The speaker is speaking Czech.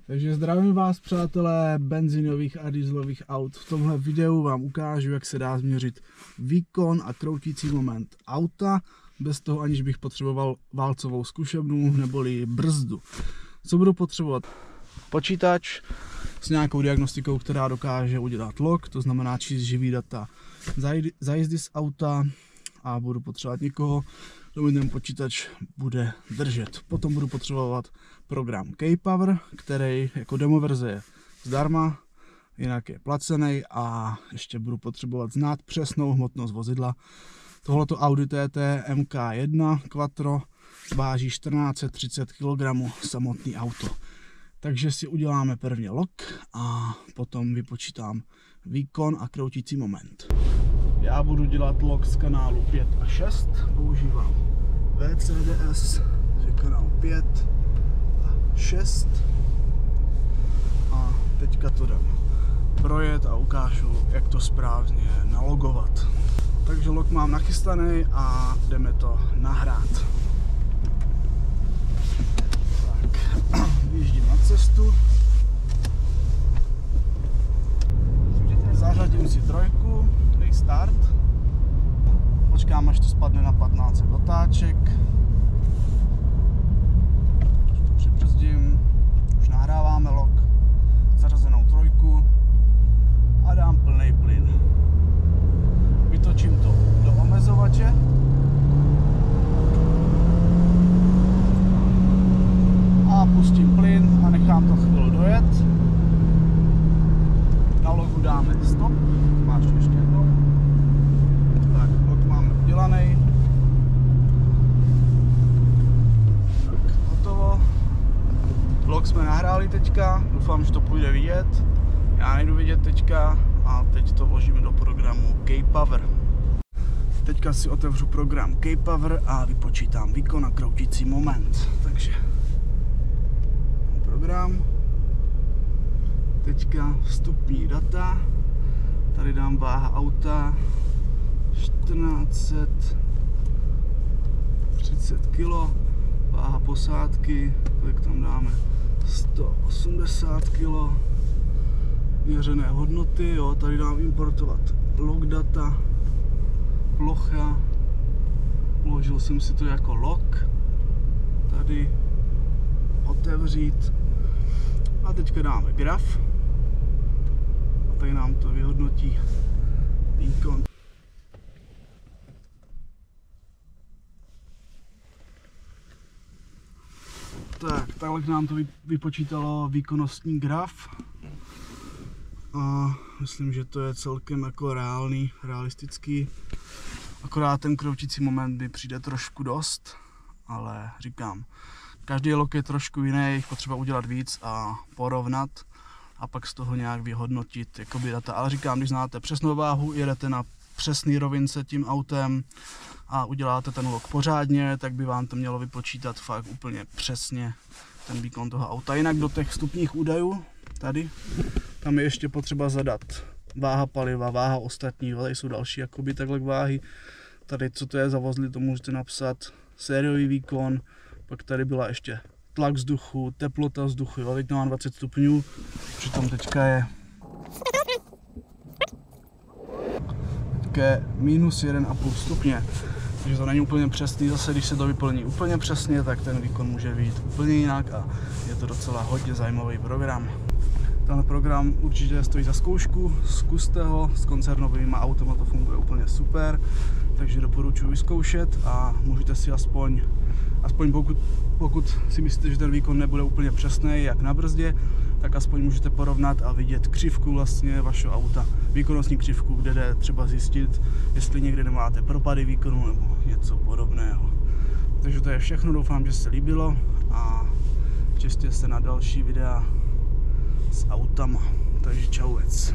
Takže zdravím vás, přátelé benzínových a dieselových aut. V tomhle videu vám ukážu, jak se dá změřit výkon a kroutící moment auta, bez toho, aniž bych potřeboval válcovou zkušebnu neboli brzdu. Co budu potřebovat? Počítač s nějakou diagnostikou, která dokáže udělat log, to znamená číst živý data za jízdy z auta, a budu potřebovat někoho, kdo mi ten počítač bude držet. Potom budu potřebovat program K-Power, který jako demo verze je zdarma, jinak je placený, a ještě budu potřebovat znát přesnou hmotnost vozidla. Tohleto Audi TT MK1 Quattro váží 1430 kg samotný auto. Takže si uděláme prvně log a potom vypočítám výkon a kroutící moment. Já budu dělat log z kanálu 5 a 6, používám VCDS, kanál 5 a 6, a teďka to dám projet a ukážu, jak to správně nalogovat. Takže log mám nachystaný a jdeme to nahrát. Tak, vyjíždím na cestu, zařadím si trojku, dej start, počkám, až to spadne na 15 otáček, to přibrzdím, už nahráváme log, zařazenou trojku a dám plný plyn. Vytočím to do omezovače a pustím plyn a nechám to chvíli dojet. Na logu dáme stop, máš ještě jedno. Tak, log máme udělaný. Tak, hotovo. Log jsme nahráli teďka, doufám, že to půjde vidět. Já nejdu vidět teďka a teď to vložíme do programu K-Power. Teďka si otevřu program K-Power a vypočítám výkon a kroutící moment. Takže program. Teďka vstupní data. Tady dám váha auta 1430 kg, váha posádky, kolik tam dáme, 180 kg, měřené hodnoty, jo, tady dám importovat log data, plocha, uložil jsem si to jako log, tady otevřít a teďka dáme graf a tady nám to vyhodnotí výkon. Tak, takhle nám to vypočítalo výkonnostní graf a myslím, že to je celkem jako realistický, akorát ten kroutící moment mi přijde trošku dost, ale říkám, každý log je trošku jiný, potřeba udělat víc a porovnat a pak z toho nějak vyhodnotit jakoby data. Ale říkám, když znáte přesnou váhu, jedete na přesný rovince tím autem a uděláte ten log pořádně, tak by vám to mělo vypočítat fakt úplně přesně ten výkon toho auta. Jinak do těch vstupních údajů, tady, tam je ještě potřeba zadat váha paliva, váha ostatní, tady jsou další jakoby takhle váhy. Tady co to je za vozidlo, to můžete napsat, sériový výkon, pak tady byla ještě tlak vzduchu, teplota vzduchu, jo, teď to mám 20 stupňů, přitom teďka je minus 1,5 stupně, takže to není úplně přesný, zase když se to vyplní úplně přesně, tak ten výkon může být úplně jinak a je to docela hodně zajímavý program. Tenhle program určitě stojí za zkoušku, zkuste ho, s koncernovými automa to funguje úplně super, takže doporučuji vyzkoušet a můžete si aspoň pokud si myslíte, že ten výkon nebude úplně přesný jak na brzdě, tak aspoň můžete porovnat a vidět křivku vlastně vašeho auta, výkonnostní křivku, kde jde třeba zjistit, jestli někde nemáte propady výkonu nebo něco podobného. Takže to je všechno, doufám, že se líbilo a těšte se na další videa s autama, takže čauec.